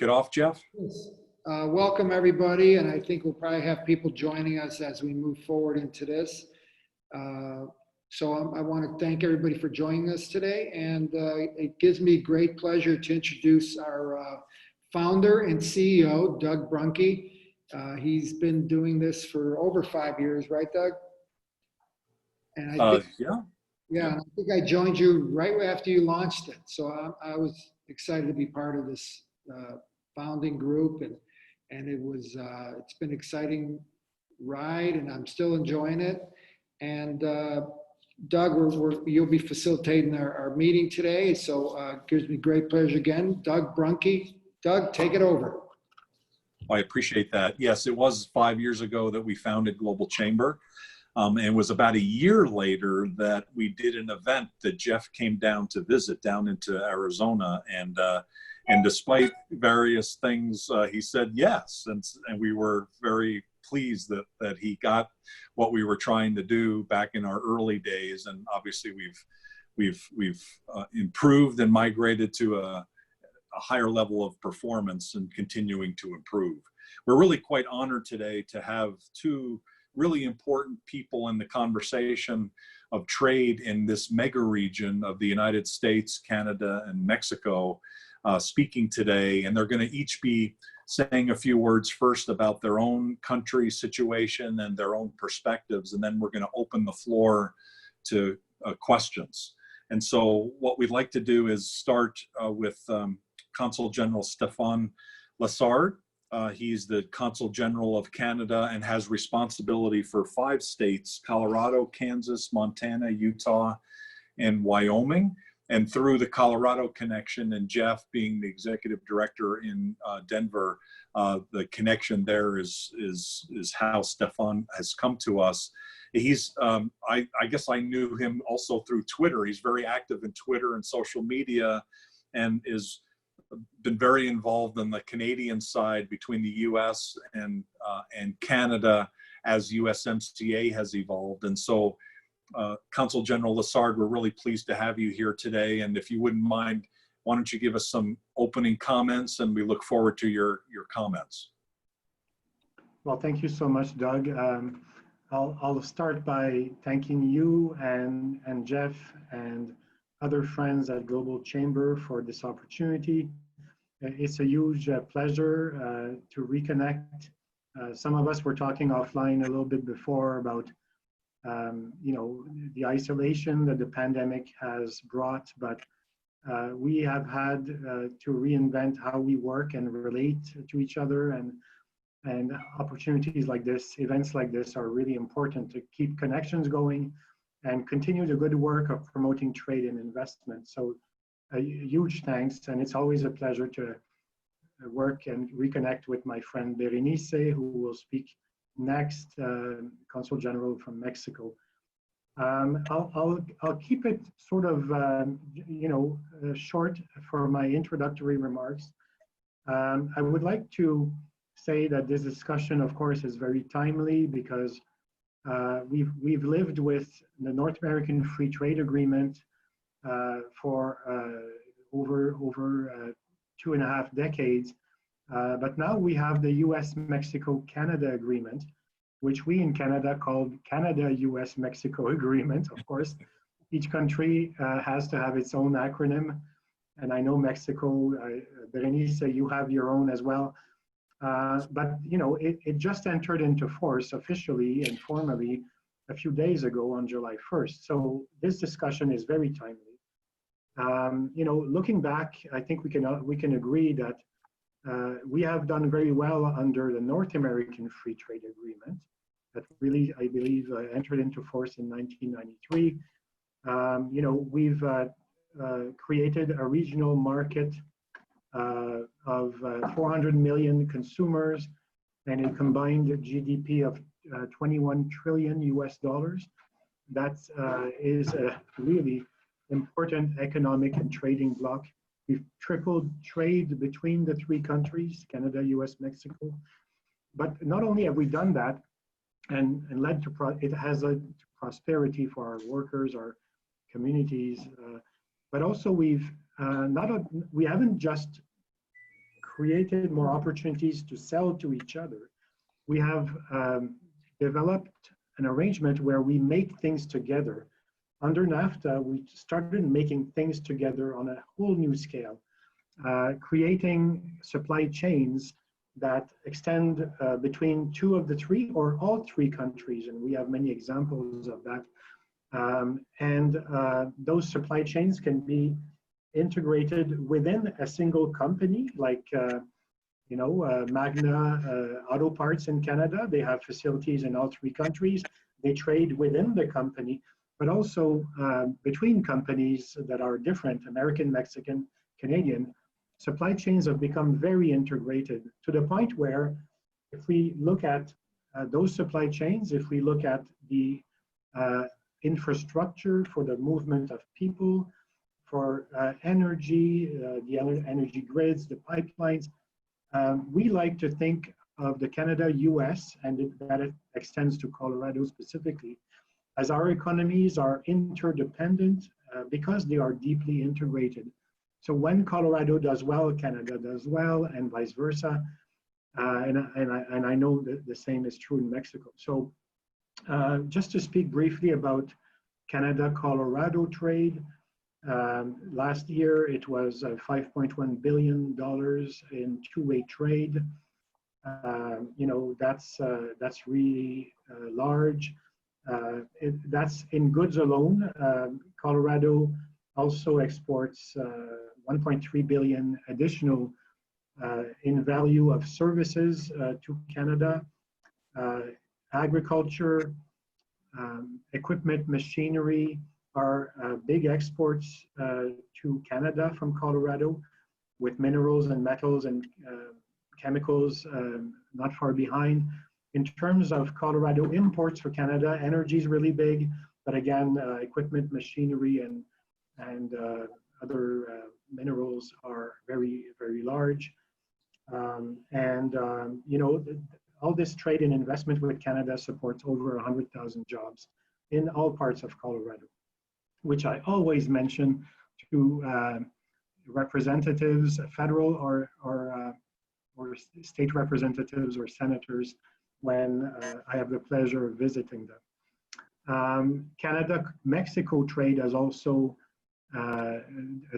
it off, Jeff? Yes. Welcome everybody, and I think we'll probably have people joining us as we move forward into this. I want to thank everybody for joining us today, and it gives me great pleasure to introduce our founder and CEO, Doug Brunke. He's been doing this for over 5 years, right, Doug? And I think, I think I joined you right after you launched it, so I was excited to be part of this founding group, and it was it's been an exciting ride, and I'm still enjoying it. And Doug, you'll be facilitating our meeting today, so it gives me great pleasure again. Doug Brunke. Doug, take it over. I appreciate that. Yes, it was 5 years ago that we founded Global Chamber. And it was about a year later that we did an event that Jeff came down to visit down into Arizona. And despite various things, he said yes. And we were very pleased that he got what we were trying to do back in our early days. And obviously we've improved and migrated to a higher level of performance and continuing to improve. We're really quite honored today to have two really important people in the conversation of trade in this mega region of the United States, Canada, and Mexico speaking today. And they're going to each be saying a few words first about their own country situation and their own perspectives. And then we're going to open the floor to questions. And so what we'd like to do is start with Consul General Stéphane Lessard. He's the Consul General of Canada and has responsibility for 5 states: Colorado, Kansas, Montana, Utah, and Wyoming. And through the Colorado connection, and Jeff being the executive director in Denver, the connection there is how Stéphane has come to us. He's, I guess I knew him also through Twitter. He's very active in Twitter and social media, and is been very involved on the Canadian side between the U.S. and Canada as USMCA has evolved. And so, Consul General Lessard, we're really pleased to have you here today. And if you wouldn't mind, why don't you give us some opening comments, and we look forward to your comments. Well, thank you so much, Doug. I'll start by thanking you and Jeff and other friends at Global Chamber for this opportunity. It's a huge pleasure to reconnect. Some of us were talking offline a little bit before about the isolation that the pandemic has brought, but we have had to reinvent how we work and relate to each other, and opportunities like this, events like this, are really important to keep connections going and continue the good work of promoting trade and investment. So a huge thanks, and it's always a pleasure to work and reconnect with my friend Berenice, who will speak next, Consul General from Mexico. I'll keep it sort of short for my introductory remarks. I would like to say that this discussion, of course, is very timely because we've lived with the North American Free Trade Agreement for over 2.5 decades. But now we have the US-Mexico-Canada Agreement, which we in Canada called Canada-US-Mexico Agreement. Of course, each country has to have its own acronym. And I know Mexico, Berenice, you have your own as well. But it just entered into force officially and formally a few days ago on July 1st. So this discussion is very timely. Looking back, I think we can agree that we have done very well under the North American Free Trade Agreement that really, I believe, entered into force in 1993. We've created a regional market of 400 million consumers and a combined GDP of 21 trillion US dollars. That is a really important economic and trading bloc. We've tripled trade between the 3 countries, Canada, US, Mexico. But not only have we done that and led to, it has led to prosperity for our workers, our communities, but also we haven't just created more opportunities to sell to each other, we have developed an arrangement where we make things together. Under NAFTA, we started making things together on a whole new scale, creating supply chains that extend between two of the three or all three countries, and we have many examples of that. Those supply chains can be integrated within a single company, like Magna Auto Parts in Canada. They have facilities in all three countries. They trade within the company, but also between companies that are different, American, Mexican, Canadian. Supply chains have become very integrated to the point where if we look at those supply chains, if we look at the infrastructure for the movement of people, for energy, the energy grids, the pipelines, we like to think of the Canada-US, and that it extends to Colorado specifically, as our economies are interdependent because they are deeply integrated. So when Colorado does well, Canada does well, and vice versa. And I know that the same is true in Mexico. So just to speak briefly about Canada-Colorado trade, last year it was $5.1 billion in two-way trade. That's really large. That's in goods alone. Colorado also exports 1.3 billion additional in value of services to Canada. Agriculture, equipment, machinery are big exports to Canada from Colorado, with minerals and metals and chemicals not far behind. In terms of Colorado imports for Canada, energy is really big, but again, equipment, machinery, and other minerals are very, very large. All this trade and investment with Canada supports over 100,000 jobs in all parts of Colorado, which I always mention to representatives, federal or state representatives or senators when I have the pleasure of visiting them. Canada-Mexico trade has also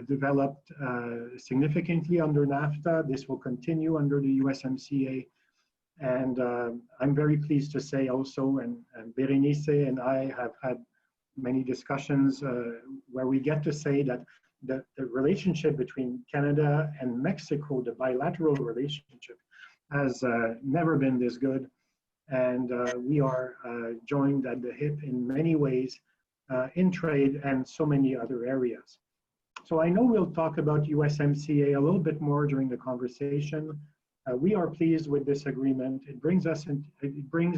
developed significantly under NAFTA. This will continue under the USMCA. And I'm very pleased to say also, and Berenice and I have had many discussions where we get to say that the relationship between Canada and Mexico, the bilateral relationship, has never been this good. And we are joined at the hip in many ways in trade and so many other areas. So I know we'll talk about USMCA a little bit more during the conversation. We are pleased with this agreement. It brings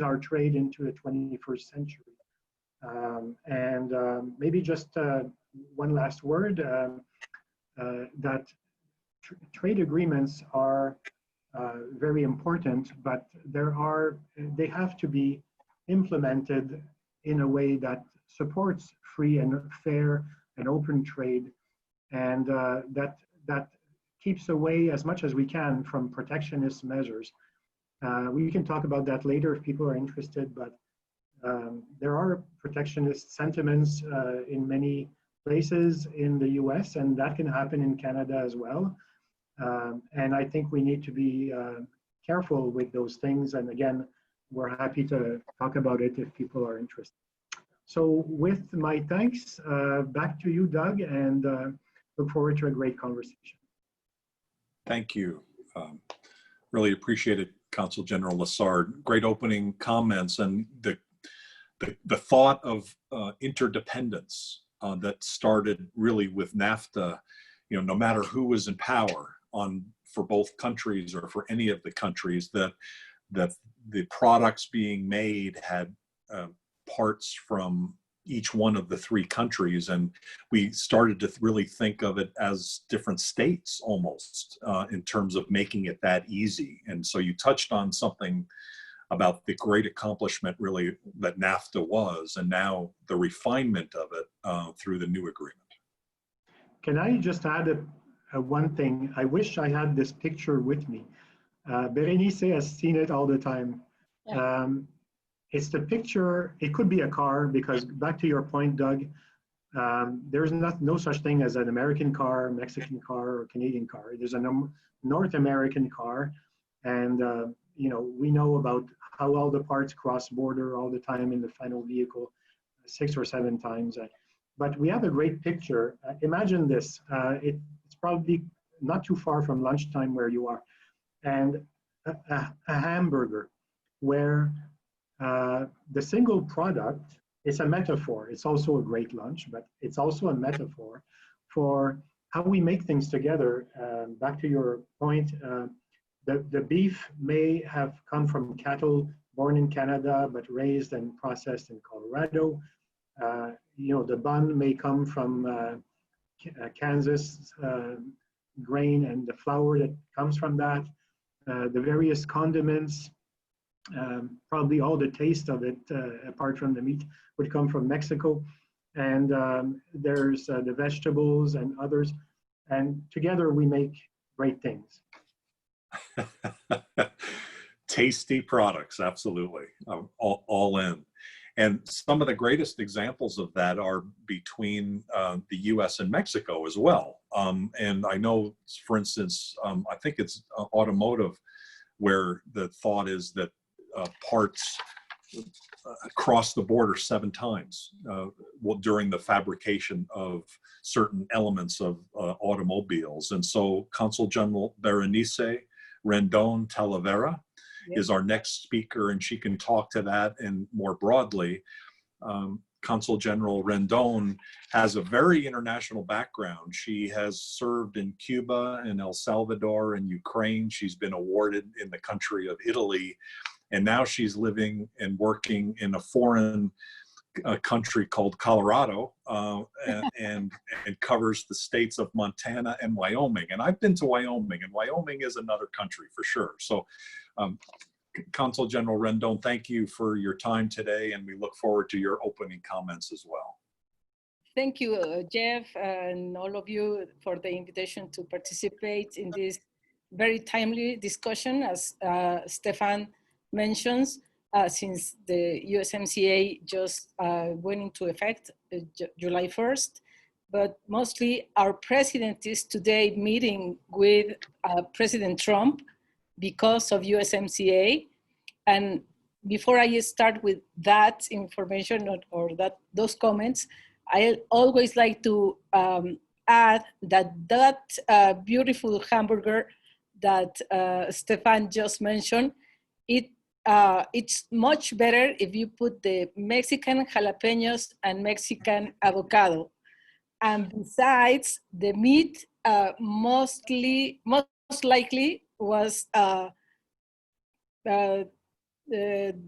our trade into the 21st century. Maybe just one last word, that trade agreements are very important, but they have to be implemented in a way that supports free and fair and open trade, and that keeps away as much as we can from protectionist measures. We can talk about that later if people are interested, but there are protectionist sentiments in many places in the US, and that can happen in Canada as well. And I think we need to be careful with those things. And again, we're happy to talk about it if people are interested. So with my thanks, back to you, Doug, and look forward to a great conversation. Thank you. Really appreciate it, Consul General Lessard. Great opening comments, and the thought of interdependence that started really with NAFTA. No matter who was in power for both countries or for any of the countries, that the products being made had parts from each one of the three countries, and we started to really think of it as different states almost in terms of making it that easy. And so you touched on something about the great accomplishment really that NAFTA was, and now the refinement of it through the new agreement. Can I just add one thing. I wish I had this picture with me. Berenice has seen it all the time. Yeah. It's the picture, it could be a car, because back to your point, Doug, there's no such thing as an American car, Mexican car, or Canadian car. There's a North American car, and you know, we know about how all the parts cross border all the time in the final vehicle, 6 or 7 times. But we have a great picture. Imagine this. It's probably not too far from lunchtime where you are, and a hamburger where the single product is a metaphor. It's also a great lunch, but it's also a metaphor for how we make things together. Back to your point, the beef may have come from cattle born in Canada, but raised and processed in Colorado. You know, the bun may come from Kansas grain and the flour that comes from that. The various condiments, probably all the taste of it, apart from the meat, would come from Mexico. And there's the vegetables and others. And together we make great things. Tasty products, absolutely, all in. And some of the greatest examples of that are between the US and Mexico as well. And I know, for instance, I think it's automotive, where the thought is that parts cross the border 7 times during the fabrication of certain elements of automobiles. And so Consul General Berenice Rendon Talavera is our next speaker, and she can talk to that. And more broadly, Consul General Rendon has a very international background. She has served in Cuba and El Salvador and Ukraine. She's been awarded in the country of Italy, and now she's living and working in a foreign country called Colorado, and covers the states of Montana and Wyoming. And I've been to Wyoming, and Wyoming is another country for sure. So Consul General Rendon, thank you for your time today, and we look forward to your opening comments as well. Thank you, Jeff, and all of you for the invitation to participate in this very timely discussion, as Stéphane mentions, since the USMCA just went into effect July 1st. But mostly our president is today meeting with President Trump because of USMCA. And before I start with that information or those comments, I always like to add that beautiful hamburger that Stéphane just mentioned, it's much better if you put the Mexican jalapenos and Mexican avocado. And besides, the meat most likely was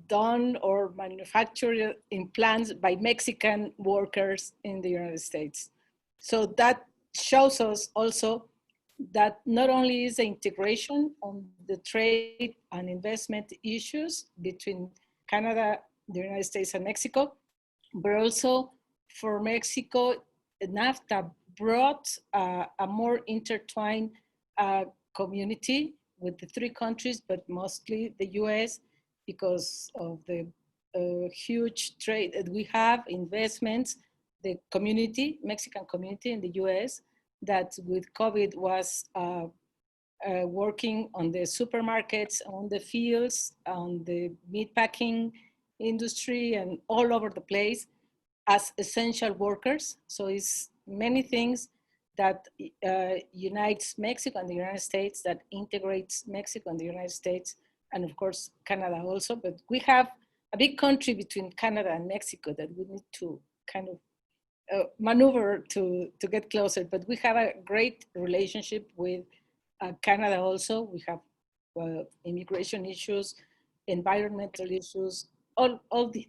done or manufactured in plants by Mexican workers in the United States. So that shows us also that not only is the integration on the trade and investment issues between Canada, the United States, and Mexico, but also for Mexico, NAFTA brought a more intertwined community with the 3 countries, but mostly the US, because of the huge trade that we have, investments, the community, Mexican community in the US, that with COVID was working on the supermarkets, on the fields, on the meatpacking industry, and all over the place as essential workers. So it's many things that unites Mexico and the United States, that integrates Mexico and the United States, and of course, Canada also. But we have a big country between Canada and Mexico that we need to kind of maneuver to get closer. But we have a great relationship with Canada also. We have immigration issues, environmental issues, all the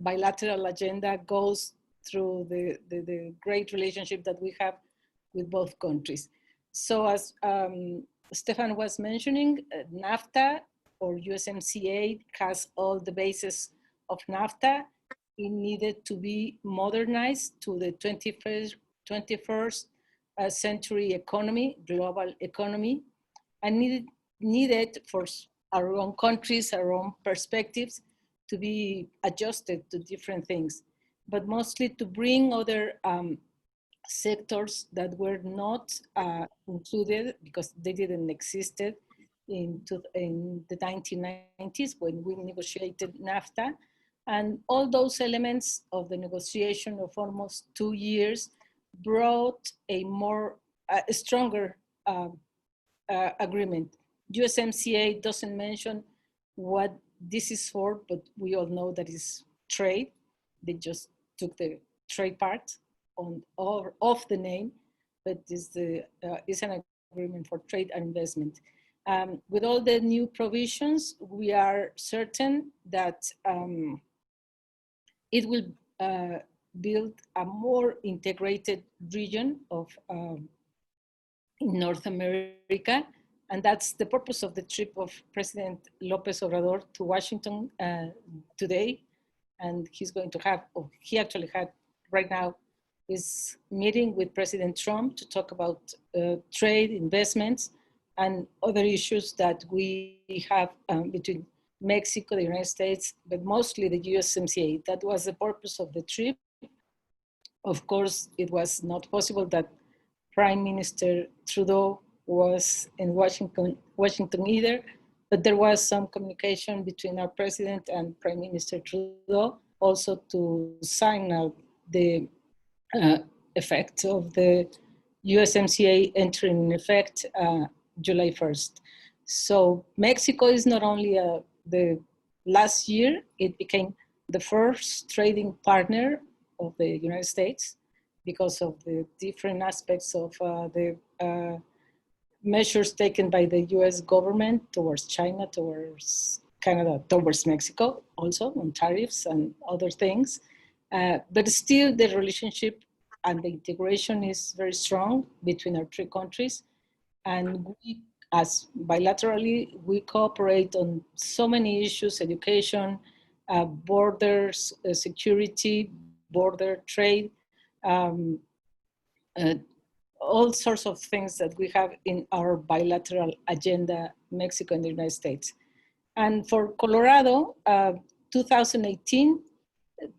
bilateral agenda goes through the great relationship that we have with both countries. So as Stéphane was mentioning, NAFTA or USMCA has all the bases of NAFTA. It needed to be modernized to the 21st century economy, global economy, and needed for our own countries, our own perspectives to be adjusted to different things, but mostly to bring other sectors that were not included because they didn't exist in the 1990s when we negotiated NAFTA. And all those elements of the negotiation of almost 2 years brought a stronger agreement. USMCA doesn't mention what this is for, but we all know that it's trade. They just took the trade part off the name, but it's an agreement for trade and investment. With all the new provisions, we are certain that it will build a more integrated region of North America. And that's the purpose of the trip of President López Obrador to Washington today. And he's going to have, or he actually had right now, is meeting with President Trump to talk about trade, investments, and other issues that we have between Mexico, the United States, but mostly the USMCA. That was the purpose of the trip. Of course, it was not possible that Prime Minister Trudeau was in Washington either, but there was some communication between our president and Prime Minister Trudeau also to sign out the effect of the USMCA entering in effect July 1st. So Mexico is not only the last year, it became the first trading partner of the United States because of the different aspects of the measures taken by the US government towards China, towards Canada, towards Mexico also on tariffs and other things. But still the relationship and the integration is very strong between our three countries. And we, as bilaterally, we cooperate on so many issues: education, borders, security, border trade, all sorts of things that we have in our bilateral agenda, Mexico and the United States. And for Colorado, 2018,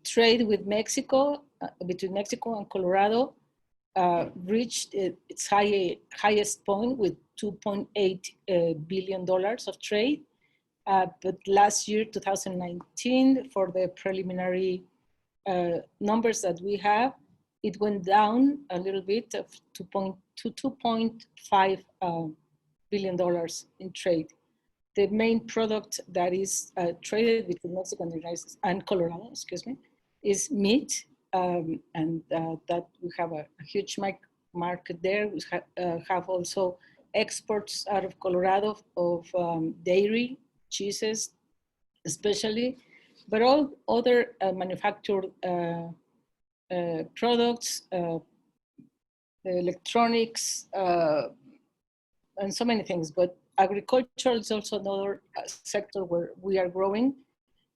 trade with Mexico, between Mexico and Colorado, reached its highest point with $2.8 billion of trade. But last year, 2019, for the preliminary numbers that we have, it went down a little bit to $2.5 billion in trade. The main product that is traded between Mexico and the United States and Colorado, excuse me, is meat, and that we have a huge market there. We have also exports out of Colorado of dairy, cheeses, especially, but all other manufactured products, electronics, and so many things. But agriculture is also another sector where we are growing.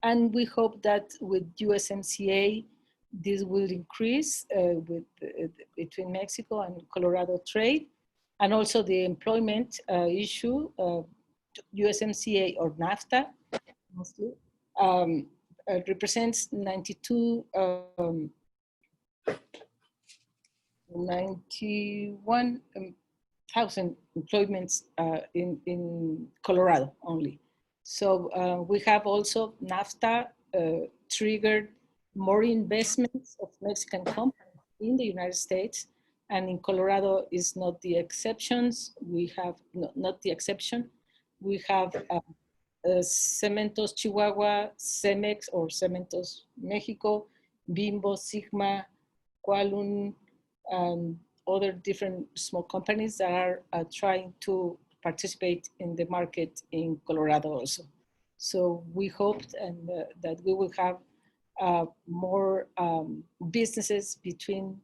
And we hope that with USMCA, this will increase between Mexico and Colorado trade. And also the employment issue, USMCA or NAFTA, mostly, represents 91,000 employments in Colorado only. So we have also NAFTA triggered more investments of Mexican companies in the United States, and in Colorado is not the exceptions. We have not the exception. We have Cementos Chihuahua, Cemex or Cementos Mexico, Bimbo, Sigma, Qualun, and other different small companies that are trying to participate in the market in Colorado also. So we hope that we will have more businesses between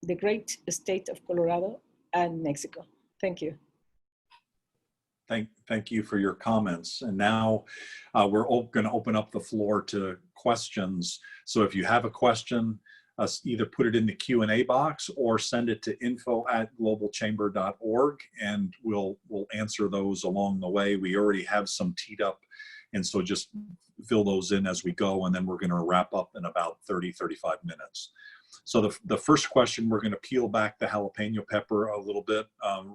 the great state of Colorado and Mexico. Thank you. Thank you for your comments. And now we're going to open up the floor to questions. So if you have a question, either put it in the Q&A box or send it to info@globalchamber.org, and we'll answer those along the way. We already have some teed up, and so just fill those in as we go, and then we're going to wrap up in about 30-35 minutes. So the first question, we're going to peel back the jalapeno pepper a little bit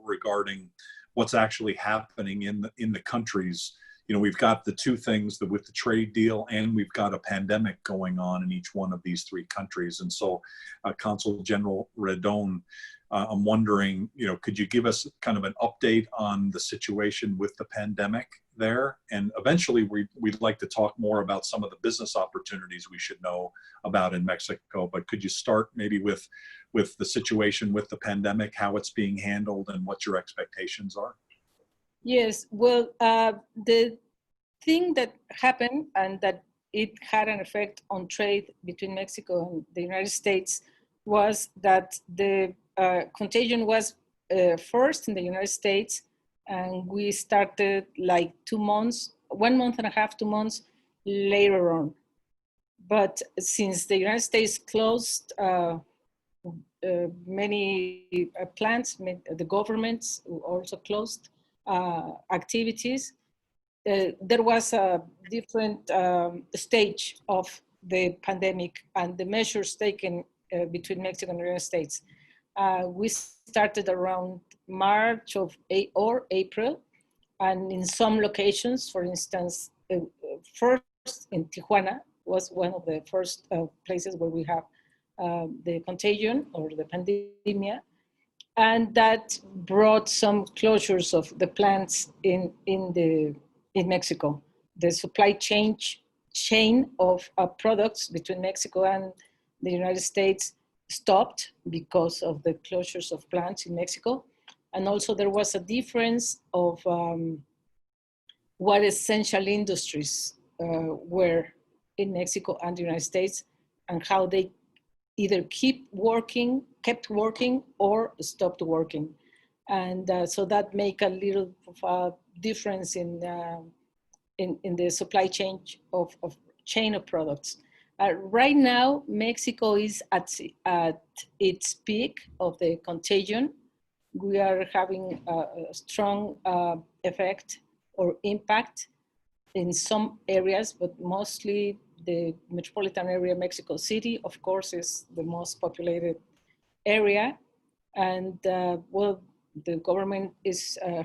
regarding what's actually happening in the countries. You know, we've got the two things with the trade deal, and we've got a pandemic going on in each one of these three countries. And so, Consul General Rendon, I'm wondering, you know, could you give us kind of an update on the situation with the pandemic there? And eventually, we'd like to talk more about some of the business opportunities we should know about in Mexico. But could you start maybe with the situation with the pandemic, how it's being handled, and what your expectations are? Yes, well, the thing that happened and that it had an effect on trade between Mexico and the United States was that the contagion was first in the United States, and we started like 2 months, 1 month and a half, 2 months later on. But since the United States closed many plants, the governments also closed activities, there was a different stage of the pandemic and the measures taken between Mexico and the United States. We started around March or April, and in some locations, for instance, first in Tijuana was one of the first places where we have the contagion or the pandemia, and that brought some closures of the plants in Mexico. The supply chain of products between Mexico and the United States stopped because of the closures of plants in Mexico. And also there was a difference of what essential industries were in Mexico and the United States, and how they either kept working or stopped working. And so that make a little of a difference in the supply chain of products. Right now, Mexico is at its peak of the contagion. We are having a strong effect or impact in some areas, but mostly the metropolitan area, Mexico City, of course, is the most populated area. And well, the government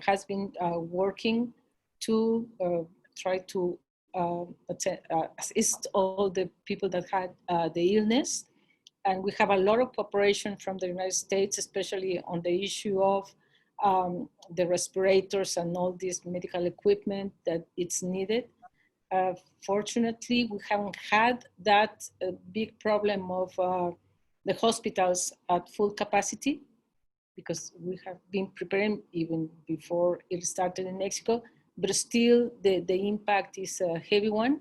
has been working to try to assist all the people that had the illness. And we have a lot of cooperation from the United States, especially on the issue of the respirators and all this medical equipment that it's needed. Fortunately, we haven't had that big problem of the hospitals at full capacity, because we have been preparing even before it started in Mexico, but still the impact is a heavy one.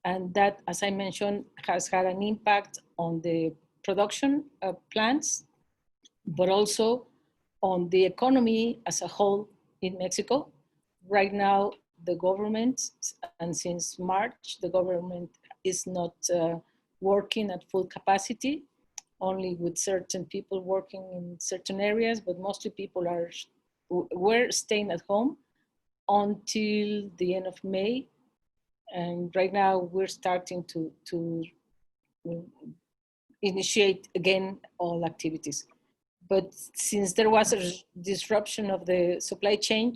And that, as I mentioned, has had an impact on the production plants, but also on the economy as a whole in Mexico. Right now, the government, and since March, the government is not working at full capacity, only with certain people working in certain areas, but mostly people were staying at home until the end of May. And right now we're starting to initiate again all activities. But since there was a disruption of the supply chain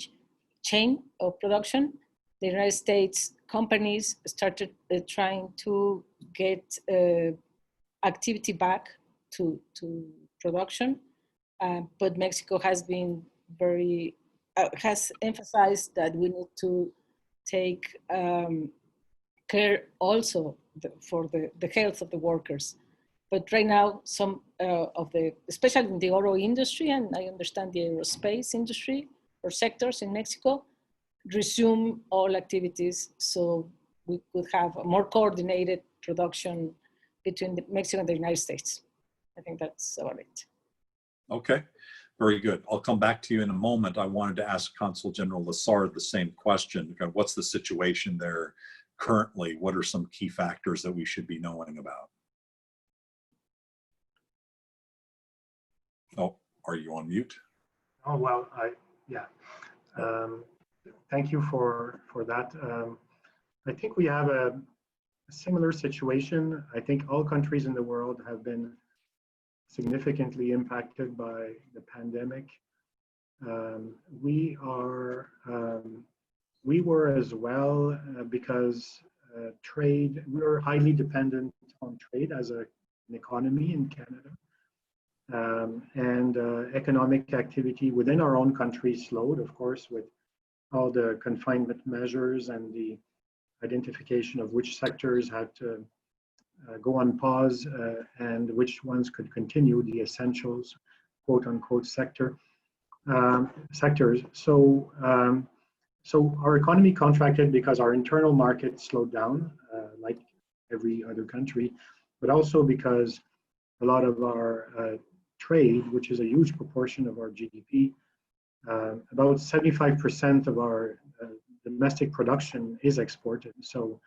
of production, the United States companies started trying to get activity back to production. But Mexico has been has emphasized that we need to take care also for the health of the workers. But right now, some especially in the auto industry, and I understand the aerospace industry or sectors in Mexico, resume all activities, so we could have a more coordinated production between Mexico and the United States. I think that's about it. Okay, very good. I'll come back to you in a moment. I wanted to ask Consul General Lessard the same question. What's the situation there currently? What are some key factors that we should be knowing about? Are you on mute? Oh, well, yeah. Thank you for that. I think we have a similar situation. I think all countries in the world have been significantly impacted by the pandemic. We were as well because trade, we're highly dependent on trade as an economy in Canada. And economic activity within our own country slowed, of course, with all the confinement measures and the identification of which sectors had to go on pause and which ones could continue, the essentials, quote unquote, sectors. So our economy contracted because our internal market slowed down, like every other country, but also because a lot of our trade, which is a huge proportion of our GDP, about 75% of our domestic production is exported. So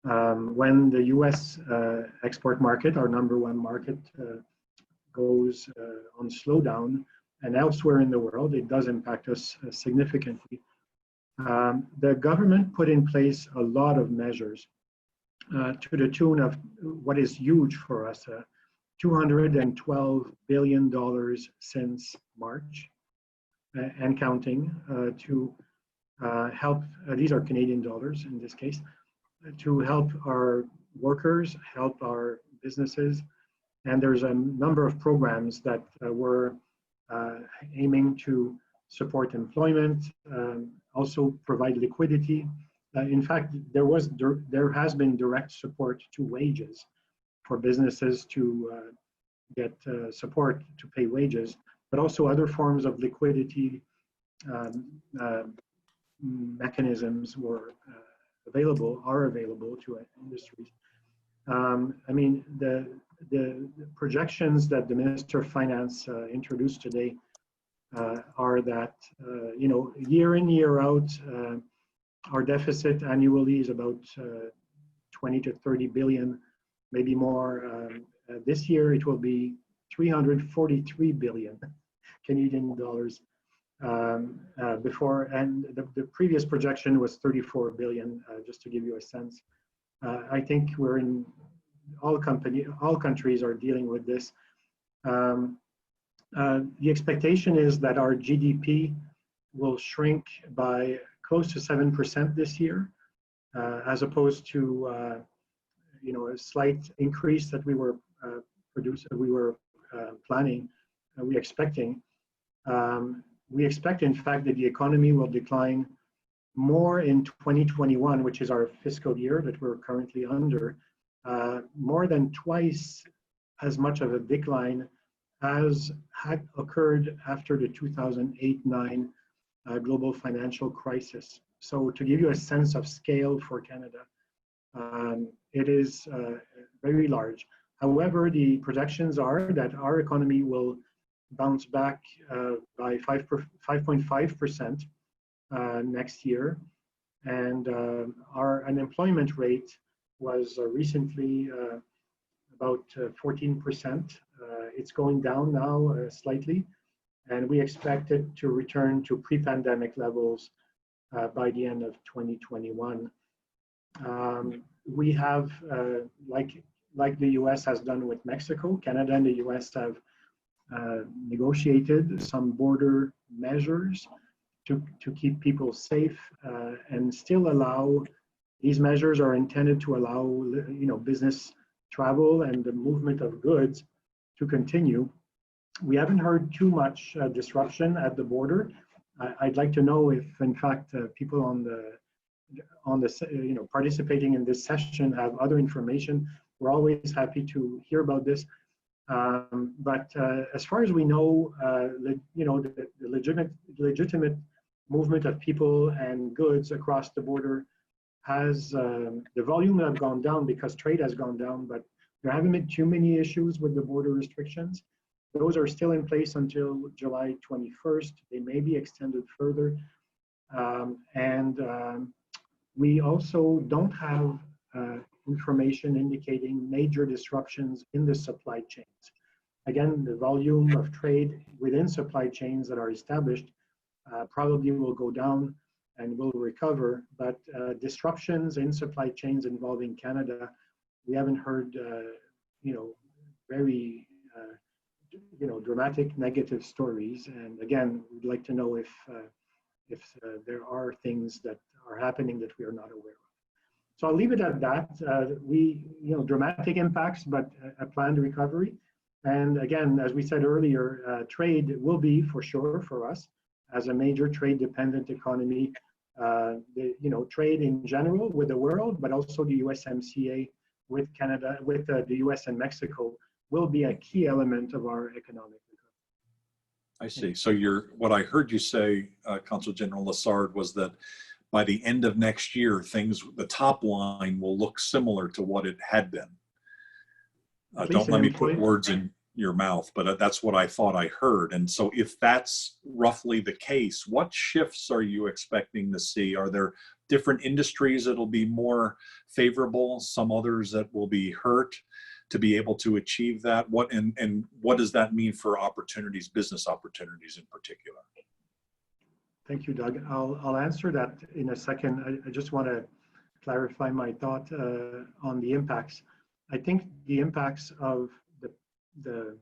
when the US export market, our number one market, goes on slowdown, and elsewhere in the world, it does impact us significantly. The government put in place a lot of measures to the tune of what is huge for us, $212 billion since March and counting to help, these are Canadian dollars in this case, to help our workers, help our businesses. And there's a number of programs that were aiming to support employment, also provide liquidity. In fact, there has been direct support to wages for businesses to get support to pay wages, but also other forms of liquidity mechanisms are available to industries. I mean, the projections that the Minister of Finance introduced today are that, you know, year in, year out, our deficit annually is about 20 to 30 billion, maybe more. This year it will be 343 billion Canadian dollars. Before, and the previous projection was 34 billion, just to give you a sense. I think we're in, all countries are dealing with this. The expectation is that our GDP will shrink by close to 7% this year, as opposed to you know, a slight increase that we were planning, expecting. We expect, in fact, that the economy will decline more in 2021, which is our fiscal year that we're currently under, more than twice as much of a decline as had occurred after the 2008-9 global financial crisis. So to give you a sense of scale for Canada, it is very large. However, the projections are that our economy will bounce back by 5.5% next year. And our unemployment rate was recently about 14%. It's going down now slightly, and we expect it to return to pre-pandemic levels by the end of 2021. We have, like the US has done with Mexico, Canada and the US have negotiated some border measures to keep people safe and still allow, these measures are intended to allow, you know, business travel and the movement of goods to continue. We haven't heard too much disruption at the border. I'd like to know if, in fact, people on the you know, participating in this session have other information. We're always happy to hear about this. But as far as we know, you know, the legitimate movement of people and goods across the border has, the volume have gone down because trade has gone down, but there haven't been too many issues with the border restrictions. Those are still in place until July 21st. They may be extended further. We also don't have information indicating major disruptions in the supply chains. again, the volume of trade within supply chains that are established probably will go down and will recover, but disruptions in supply chains involving Canada, we haven't heard, very, dramatic negative stories. And again, we'd like to know if there are things that are happening that we are not aware of. So I'll leave it at that. Dramatic impacts, but a planned recovery. And again, as we said earlier, trade will be for sure for us as a major trade-dependent economy. Trade in general with the world, but also the USMCA with Canada, with the US and Mexico will be a key element of our economic recovery. I see. So what I heard you say, Consul General Lessard, was that by the end of next year, the top line will look similar to what it had been. Don't let me put words in your mouth, but that's what I thought I heard. And so if that's roughly the case, what shifts are you expecting to see? Are there different industries that'll be more favorable, some others that will be hurt to be able to achieve that? And what does that mean for opportunities, business opportunities in particular? Thank you, Doug. I'll answer that in a second. I just want to clarify my thought on the impacts. I think the impacts of the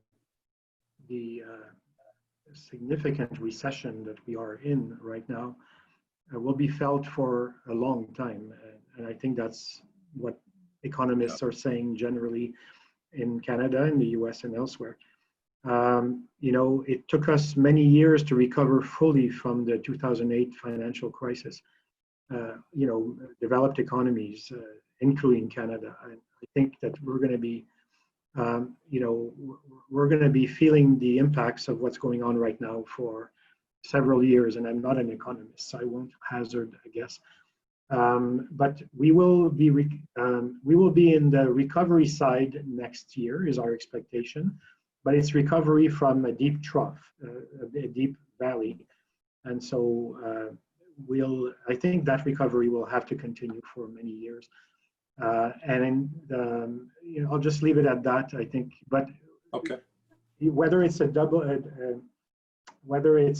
significant recession that we are in right now will be felt for a long time. And I think that's what economists are saying generally in Canada, in the US and elsewhere. It took us many years to recover fully from the 2008 financial crisis. Developed economies, including Canada. I think that we're going to be we're going to be feeling the impacts of what's going on right now for several years, and I'm not an economist, so I won't hazard a guess. But we will be in the recovery side next year, is our expectation. But it's recovery from a deep trough, a deep valley, and so I think that recovery will have to continue for many years. I'll just leave it at that, I think. But okay, whether it's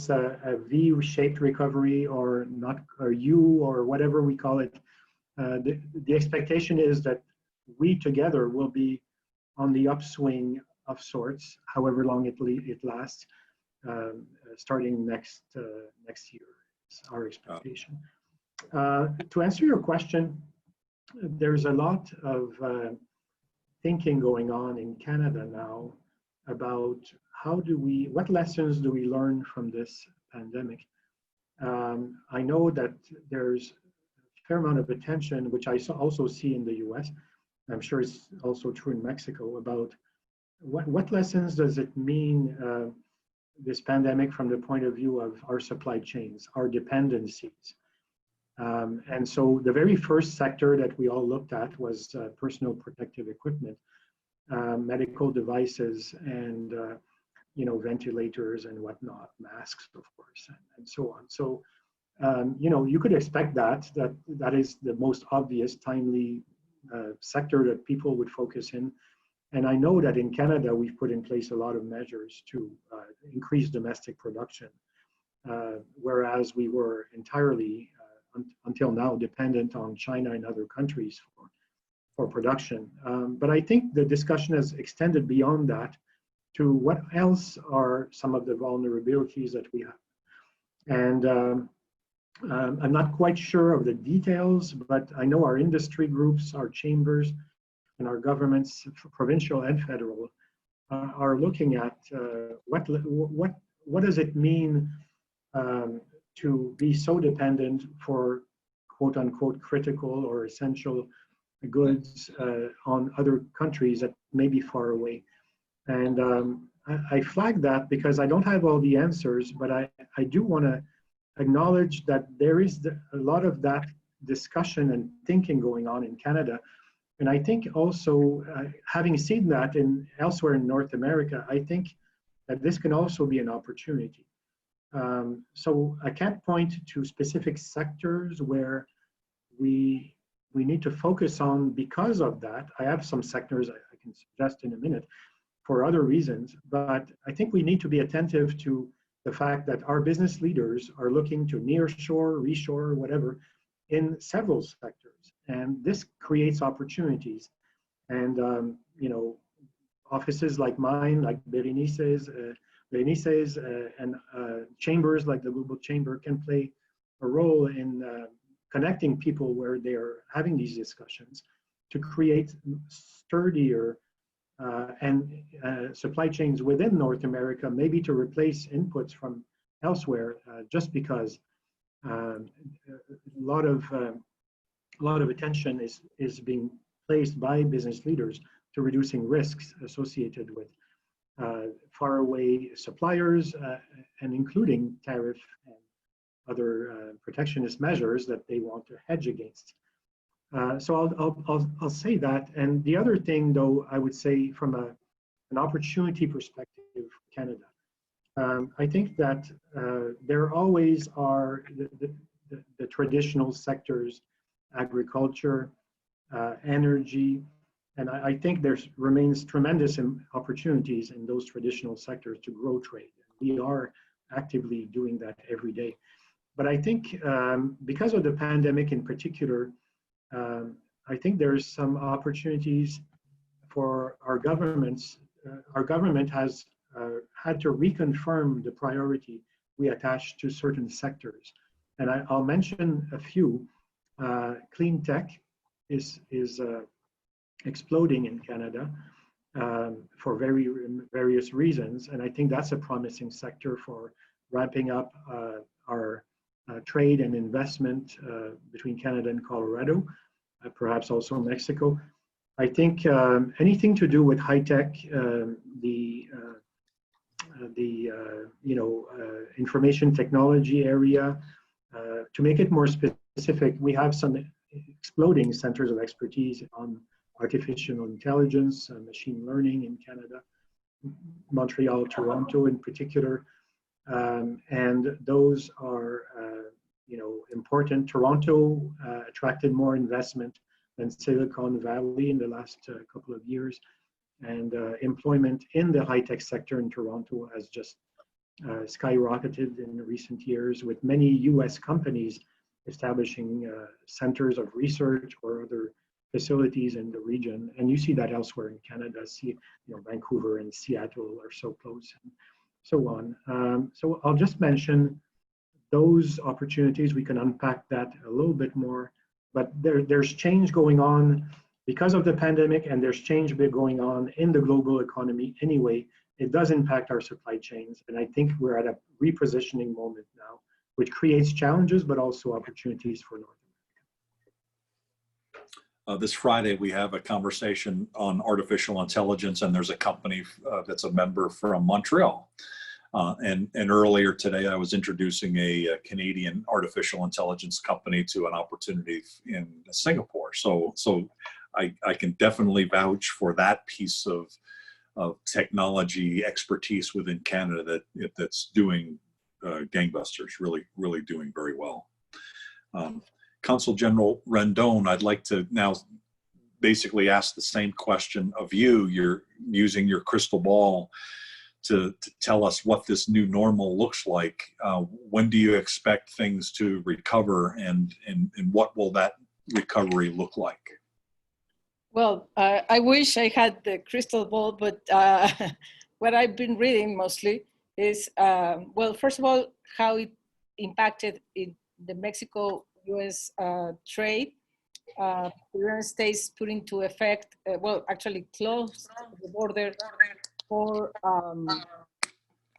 a V-shaped recovery or not, or U, or whatever we call it, the expectation is that we together will be on the upswing of sorts, however long it lasts, starting next year. It's our expectation. To answer your question, there's a lot of thinking going on in Canada now about what lessons do we learn from this pandemic. I know that there's a fair amount of attention, which I also see in the US, I'm sure it's also true in Mexico, about what lessons does it mean, this pandemic, from the point of view of our supply chains, our dependencies. And so the very first sector that we all looked at was personal protective equipment, medical devices, and ventilators and whatnot, masks, of course, and so on. So you could expect that is the most obvious, timely sector that people would focus in. And I know that in Canada we've put in place a lot of measures to increase domestic production, whereas we were entirely until now dependent on China and other countries for production. But I think the discussion has extended beyond that to what else are some of the vulnerabilities that we have. And I'm not quite sure of the details, but I know our industry groups, our chambers, and our governments, provincial and federal, are looking at what does it mean to be so dependent for quote unquote critical or essential goods on other countries that may be far away. And I flag that because I don't have all the answers, but I do want to acknowledge that there is a lot of that discussion and thinking going on in Canada. And I think also, having seen that elsewhere in North America, I think that this can also be an opportunity. So I can't point to specific sectors where we need to focus on because of that. I have some sectors I can suggest in a minute. for other reasons. But I think we need to be attentive to the fact that our business leaders are looking to nearshore, reshore, whatever, in several sectors. And this creates opportunities. And, you know, offices like mine, like Berenice's, and chambers like the Global Chamber can play a role in connecting people where they are having these discussions to create sturdier supply chains within North America, maybe to replace inputs from elsewhere, just because a lot of attention is being placed by business leaders to reducing risks associated with faraway suppliers, and including tariff and other protectionist measures that they want to hedge against. So I'll say that. And the other thing, though, I would say from an opportunity perspective, Canada, I think that there always are the traditional sectors, agriculture, energy, and I think there remains tremendous opportunities in those traditional sectors to grow trade. We are actively doing that every day. But I think because of the pandemic in particular, I think there's some opportunities for our governments. Our government has had to reconfirm the priority we attach to certain sectors. And I'll mention a few. Clean tech is exploding in Canada for various reasons. And I think that's a promising sector for ramping up our trade and investment between Canada and Colorado, perhaps also Mexico. I think anything to do with high tech, information technology area, to make it more specific, we have some exploding centers of expertise on artificial intelligence, machine learning in Canada, Montreal, Toronto in particular, and those are important. Toronto attracted more investment than Silicon Valley in the last couple of years, and employment in the high-tech sector in Toronto has just skyrocketed in recent years, with many US companies establishing centers of research or other facilities in the region. And you see that elsewhere in Canada. Vancouver and Seattle are so close, and so on. So I'll just mention those opportunities. We can unpack that a little bit more, but there's change going on because of the pandemic, and there's change going on in the global economy anyway. It does impact our supply chains, and I think we're at a repositioning moment now, which creates challenges, but also opportunities for North America. This Friday, we have a conversation on artificial intelligence, and there's a company that's a member from Montreal. And earlier today, I was introducing a Canadian artificial intelligence company to an opportunity in Singapore. So I can definitely vouch for that piece of technology expertise within Canada that's doing gangbusters, really doing very well. Consul General Rendon, I'd like to now basically ask the same question of you. You're using your crystal ball to tell us what this new normal looks like. When do you expect things to recover, and what will that recovery look like? Well, I wish I had the crystal ball, but what I've been reading mostly is, well, first of all, how it impacted in the Mexico-US trade. The United States put into effect, actually closed the border for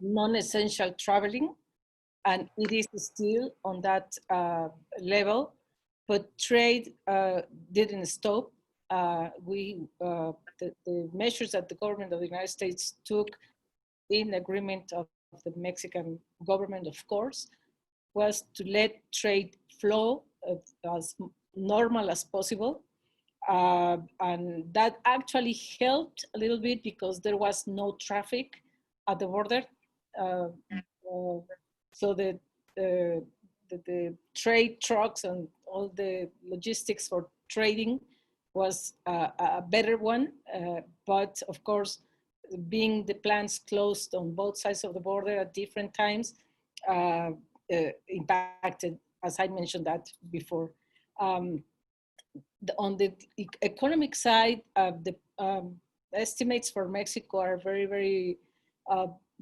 non-essential traveling, and it is still on that level, but trade didn't stop. The measures that the government of the United States took in agreement of the Mexican government, of course, was to let trade flow as normal as possible. And that actually helped a little bit because there was no traffic at the border. So the trade trucks and all the logistics for trading was a better one. But of course, being the plants closed on both sides of the border at different times impacted, as I mentioned that before. On the economic side, the estimates for Mexico are very, very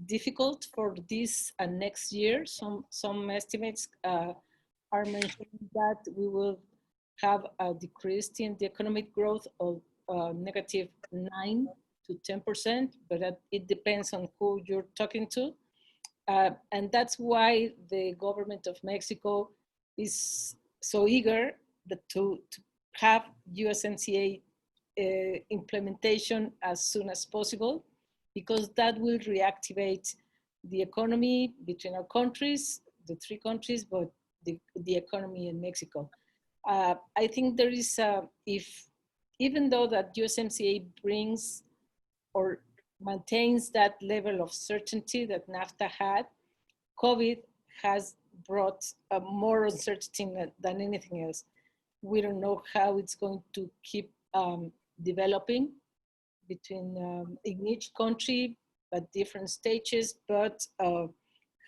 difficult for this and next year. Some estimates are mentioning that we will have a decrease in the economic growth of negative 9 to 10%, but it depends on who you're talking to. And that's why the government of Mexico is so eager to have USMCA implementation as soon as possible, because that will reactivate the economy between our countries, the three countries, but the economy in Mexico. I think there is, even though that USMCA brings or maintains that level of certainty that NAFTA had, COVID has brought more uncertainty than anything else. We don't know how it's going to keep developing between in each country at different stages, but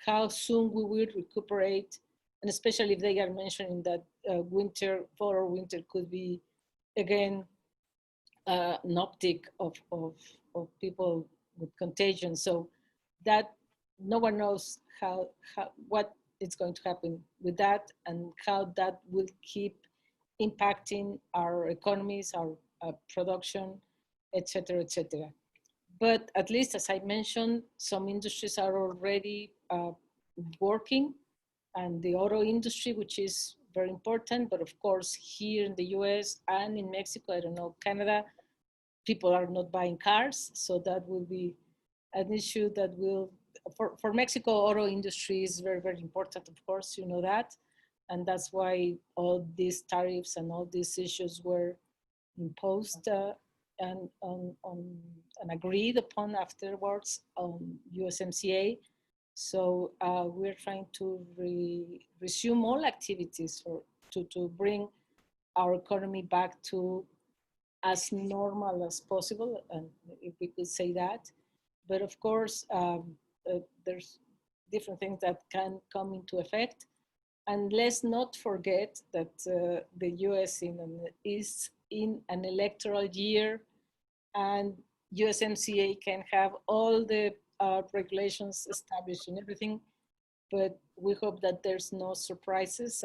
how soon we will recuperate, and especially if they are mentioning that fall or winter could be again an uptick of people with contagion. So that no one knows what is going to happen with that and how that will keep impacting our economies, our production, et cetera, et cetera. But at least, as I mentioned, some industries are already working, and the auto industry, which is very important, but of course, here in the US and in Mexico, I don't know, Canada, people are not buying cars, so that will be an issue that will, for Mexico, auto industry is very, very important, of course, you know that, and that's why all these tariffs and all these issues were imposed and agreed upon afterwards on USMCA. So we're trying to resume all activities to bring our economy back to as normal as possible, and if we could say that. But of course, there's different things that can come into effect. And let's not forget that the US is in an electoral year, and USMCA can have all the regulations established and everything, but we hope that there's no surprises.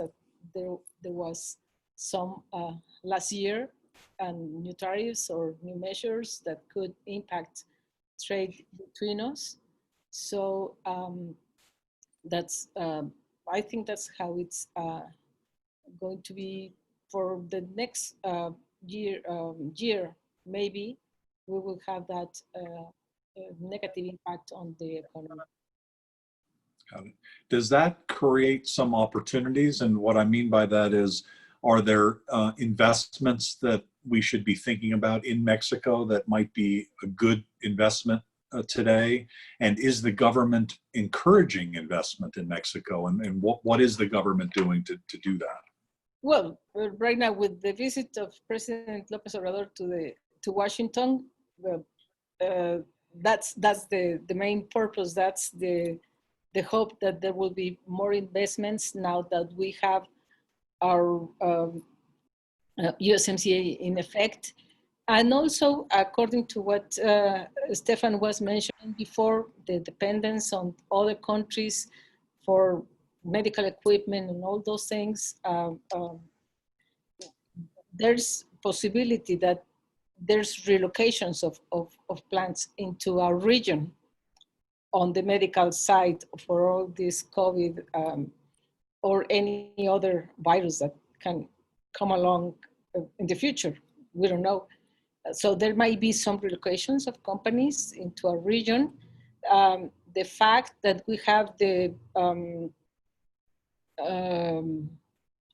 There was some last year, and new tariffs or new measures that could impact trade between us. So that's, I think that's how it's going to be for the next year, maybe we will have that negative impact on the economy. Got it. Does that create some opportunities? And what I mean by that is, are there investments that we should be thinking about in Mexico that might be a good investment today? And is the government encouraging investment in Mexico? And what is the government doing to do that? Well, right now with the visit of President López Obrador to Washington, that's the main purpose. That's the hope that there will be more investments now that we have our USMCA in effect. And also, according to what Stéphane was mentioning before, the dependence on other countries for medical equipment and all those things, there's possibility that there's relocations of plants into our region on the medical side for all this COVID or any other virus that can come along in the future. We don't know. So there might be some relocations of companies into our region. The fact that we have the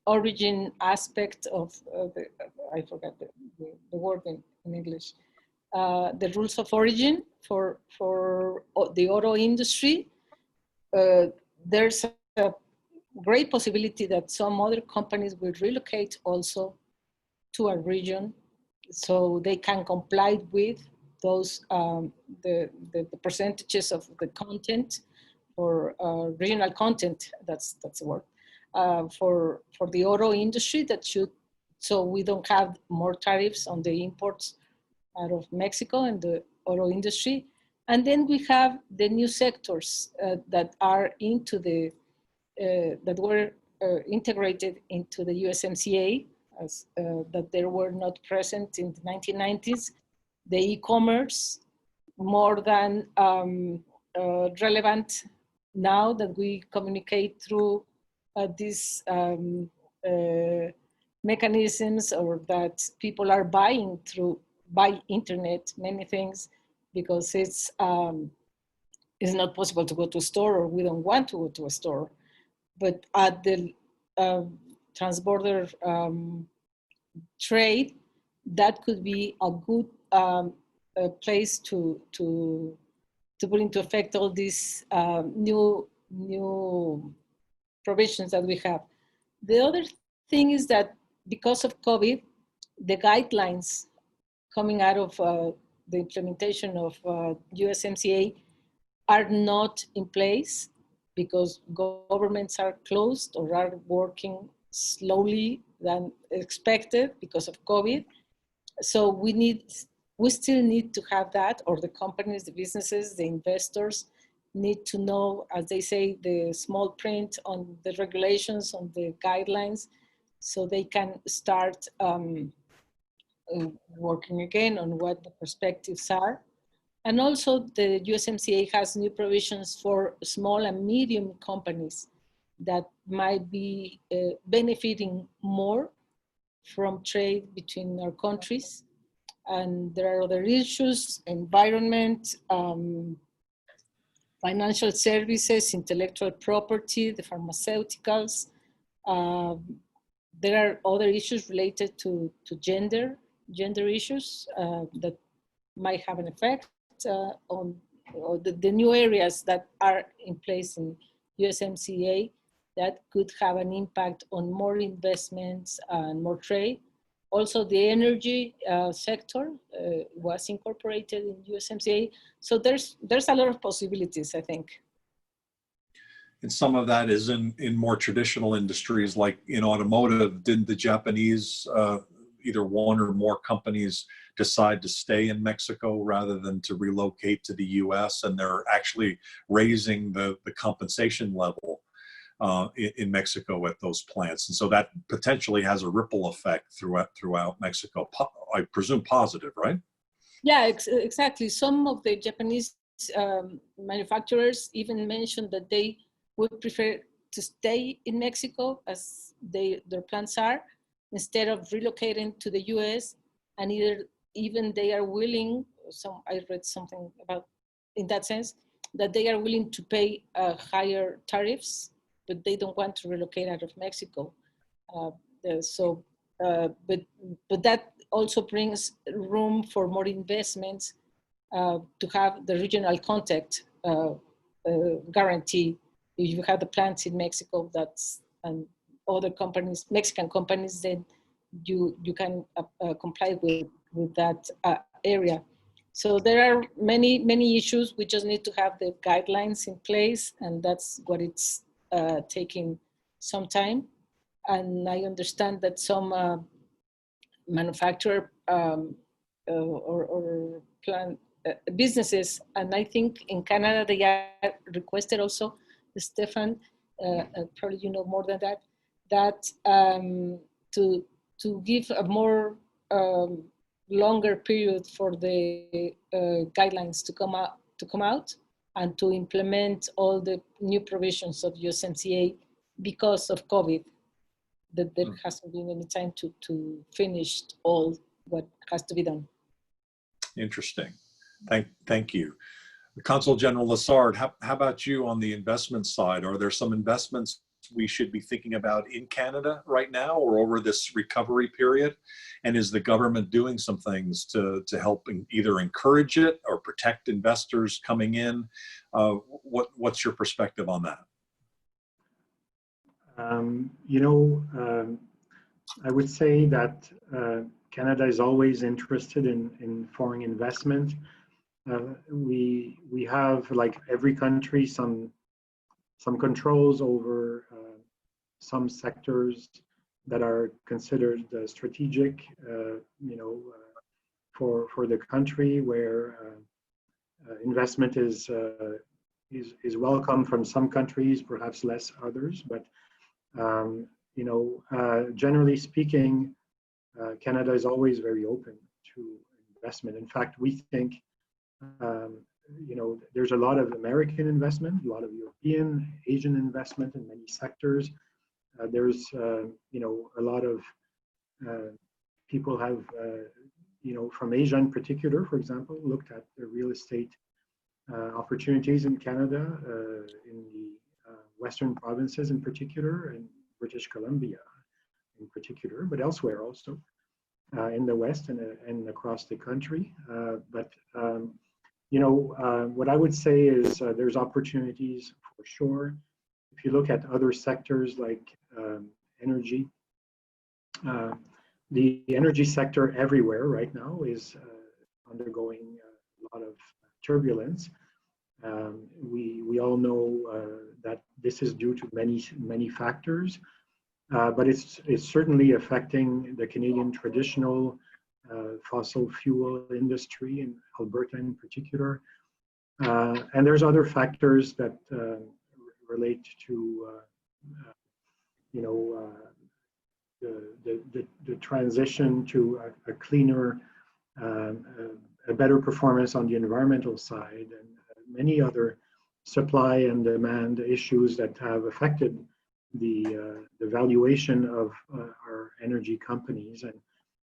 origin aspect of I forgot the word in English, the rules of origin for the auto industry, there's a great possibility that some other companies will relocate also to our region so they can comply with those the percentages of the content or regional content, that's the word, for the auto industry that should, so we don't have more tariffs on the imports out of Mexico and the auto industry. And then we have the new sectors that are into the, that were integrated into the USMCA, as that they were not present in the 1990s. The e-commerce, more than relevant now that we communicate through these mechanisms, or that people are buying by internet many things, because it's not possible to go to a store, or we don't want to go to a store. But at the transborder trade, that could be a good a place to put into effect all these new provisions that we have. The other thing is that because of COVID, the guidelines coming out of the implementation of USMCA are not in place, because governments are closed or are working slowly than expected because of COVID. So we still need to have that, or the companies, the businesses, the investors need to know, as they say, the small print on the regulations, on the guidelines, so they can start working again on what the perspectives are. And also the USMCA has new provisions for small and medium companies that might be benefiting more from trade between our countries. And there are other issues: environment, financial services, intellectual property, the pharmaceuticals. There are other issues related to gender issues that might have an effect on the new areas that are in place in USMCA that could have an impact on more investments and more trade. Also, the energy sector was incorporated in USMCA. So there's a lot of possibilities, I think. And some of that is in more traditional industries, like in automotive. Didn't the Japanese, either one or more companies, decide to stay in Mexico rather than to relocate to the US? And they're actually raising the compensation level in Mexico at those plants. And so that potentially has a ripple effect throughout Mexico. I presume positive, right? Yeah, exactly. Some of the Japanese manufacturers even mentioned that they would prefer to stay in Mexico as their plants are, instead of relocating to the US. And even they are willing, I read something about in that sense, that they are willing to pay higher tariffs, but they don't want to relocate out of Mexico. But that also brings room for more investments to have the regional contact guarantee. If you have the plants in Mexico, and other companies, Mexican companies, then you can comply with that area. So there are many issues. We just need to have the guidelines in place, and that's what it's taking some time. And I understand that some manufacturer or plant businesses, and I think in Canada they are requested also, Stéphane, probably you know more than that to give a more longer period for the guidelines to come out and to implement all the new provisions of USMCA because of COVID, that there hasn't been any time to finish all what has to be done. Interesting. Thank you. Consul General Lessard, how about you on the investment side? Are there some investments we should be thinking about in Canada right now or over this recovery period? And is the government doing some things to help either encourage it or protect investors coming in? What's your perspective on that? I would say that Canada is always interested in foreign investment. We have, like every country, some controls over some sectors that are considered strategic, for the country, where investment is welcome from some countries, perhaps less others. But generally speaking, Canada is always very open to investment. In fact, we think there's a lot of American investment, a lot of European, Asian investment in many sectors. There's a lot of people have from Asia in particular, for example, looked at the real estate opportunities in Canada, in the western provinces in particular, and British Columbia in particular, but elsewhere also, in the West and across the country. What I would say is there's opportunities for sure. If you look at other sectors like energy, the energy sector everywhere right now is undergoing a lot of turbulence. We all know that this is due to many factors, but it's certainly affecting the Canadian traditional fossil fuel industry in Alberta in particular. And there's other factors that relate to the transition to a cleaner, a better performance on the environmental side, and many other supply and demand issues that have affected the valuation of our energy companies. And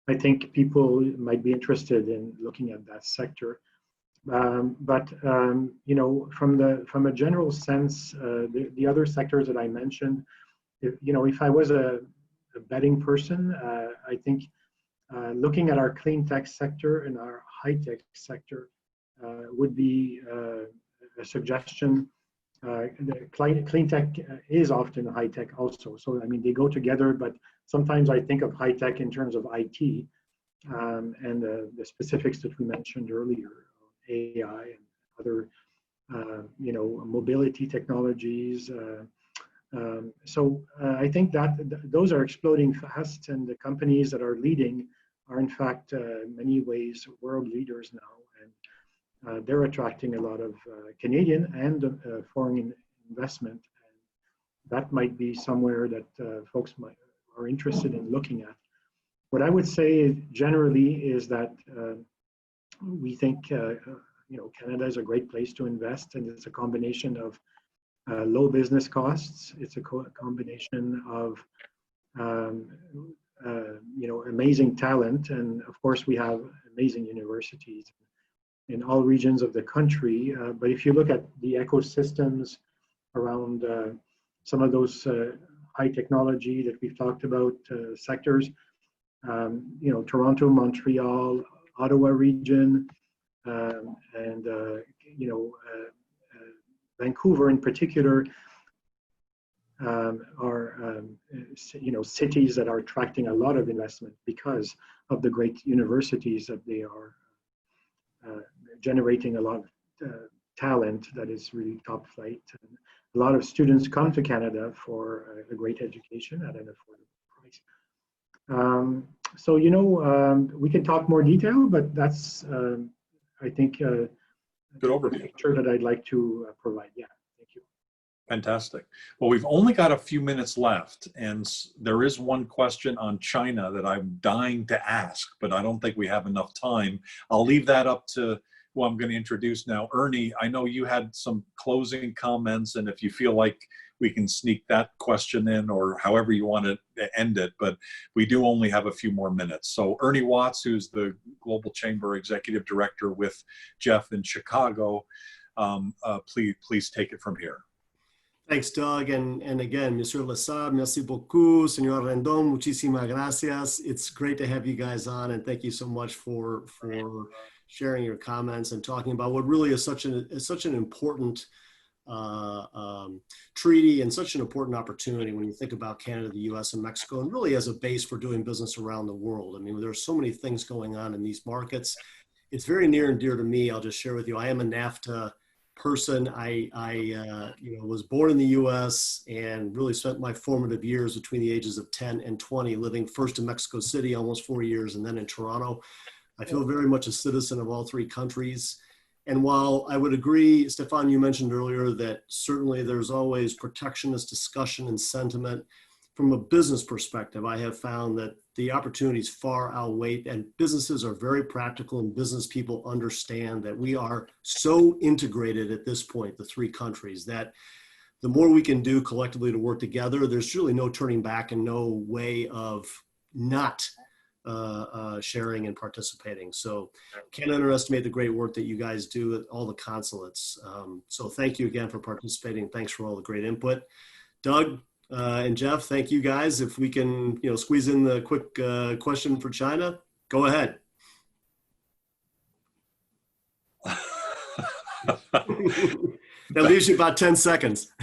I think people might be interested in looking at that sector. But from a general sense, the other sectors that I mentioned, if I was a betting person, I think looking at our clean tech sector and our high tech sector would be a suggestion. The clean tech is often high tech also. So, I mean, they go together, but sometimes I think of high tech in terms of IT and the specifics that we mentioned earlier, AI and other, mobility technologies. I think that those are exploding fast, and the companies that are leading are in fact in many ways world leaders now, and they're attracting a lot of Canadian and foreign investment. And that might be somewhere that folks are interested in looking at. What I would say generally is that we think Canada is a great place to invest, and it's a combination of low business costs. It's a combination of amazing talent, and of course we have amazing universities in all regions of the country. But if you look at the ecosystems around some of those high technology that we've talked about sectors, Toronto, Montreal, Ottawa region, and Vancouver in particular are cities that are attracting a lot of investment because of the great universities that they are generating a lot of talent that is really top flight. And a lot of students come to Canada for a great education at an affordable price. We can talk more detail, but that's I think good overview. Picture that I'd like to provide. Yeah, thank you. Fantastic. Well, we've only got a few minutes left, and there is one question on China that I'm dying to ask, but I don't think we have enough time. I'll leave that up to who I'm going to introduce now. Ernie, I know you had some closing comments, and if you feel like we can sneak that question in, or however you want to end it, but we do only have a few more minutes. So Ernie Watts, who's the Global Chamber Executive Director with Jeff in Chicago, please take it from here. Thanks, Doug. And again, Monsieur Lessard, merci beaucoup. Senor Rendon, muchísimas gracias. It's great to have you guys on, and thank you so much for sharing your comments and talking about what really is such an important treaty and such an important opportunity when you think about Canada, the US, and Mexico, and really as a base for doing business around the world. I mean, there's so many things going on in these markets. It's very near and dear to me. I'll just share with you, I am a NAFTA person. I was born in the US and really spent my formative years between the ages of 10 and 20 living first in Mexico City, almost 4 years, and then in Toronto. I feel very much a citizen of all three countries. And while I would agree, Stéphane, you mentioned earlier that certainly there's always protectionist discussion and sentiment, from a business perspective, I have found that the opportunities far outweigh, and businesses are very practical, and business people understand that we are so integrated at this point, the three countries, that the more we can do collectively to work together, there's really no turning back and no way of not sharing and participating. So can't underestimate the great work that you guys do at all the consulates. So thank you again for participating. Thanks for all the great input. Doug and Jeff, thank you guys. If we can, squeeze in the quick question for China, go ahead. That leaves you about 10 seconds.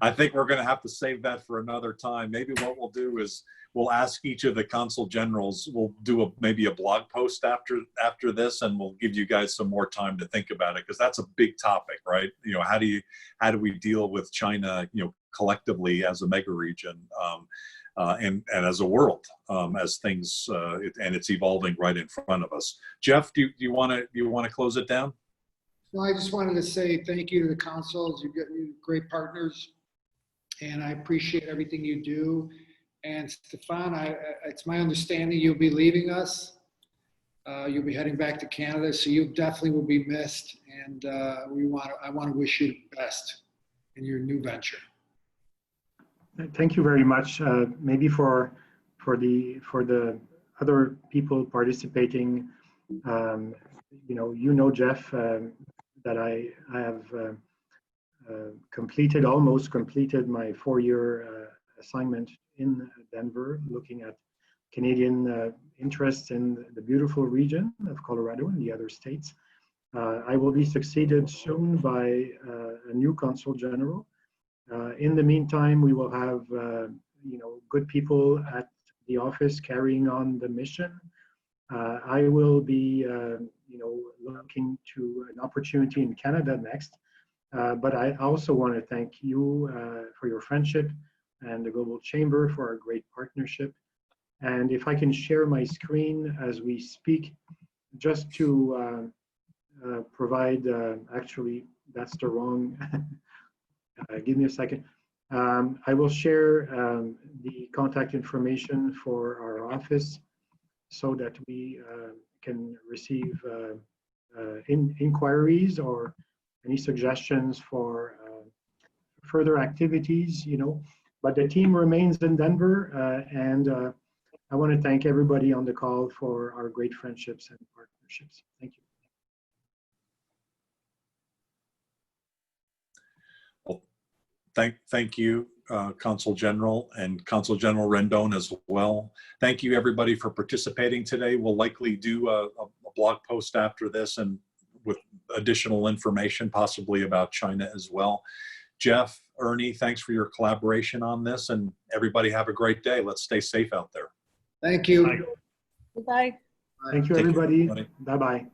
I think we're going to have to save that for another time. Maybe what we'll do is we'll ask each of the Consul Generals, we'll do maybe a blog post after this, and we'll give you guys some more time to think about it, because that's a big topic, right? How do we deal with China, collectively as a mega region, and as a world, as things, and it's evolving right in front of us. Jeff, do you want to close it down? Well, I just wanted to say thank you to the Consuls. You've got great partners, and I appreciate everything you do. And Stéphane, it's my understanding you'll be leaving us. You'll be heading back to Canada, so you definitely will be missed. And I want to wish you the best in your new venture. Thank you very much. Maybe for the other people participating, Jeff, that I have almost completed my 4-year assignment in Denver, looking at Canadian interests in the beautiful region of Colorado and the other states. I will be succeeded soon by a new Consul General. In the meantime, we will have good people at the office carrying on the mission. I will be looking to an opportunity in Canada next. But I also want to thank you for your friendship, and the Global Chamber for our great partnership. And if I can share my screen as we speak, just to provide, actually, that's the wrong, give me a second. I will share the contact information for our office so that we can receive inquiries or any suggestions for further activities, But the team remains in Denver, and I want to thank everybody on the call for our great friendships and partnerships. Thank you. Well, thank you, Consul General, and Consul General Rendon as well. Thank you, everybody, for participating today. We'll likely do a blog post after this, and with additional information, possibly about China as well. Jeff, Ernie, thanks for your collaboration on this, and everybody have a great day. Let's stay safe out there. Thank you. Goodbye. Thank you, everybody. Bye-bye.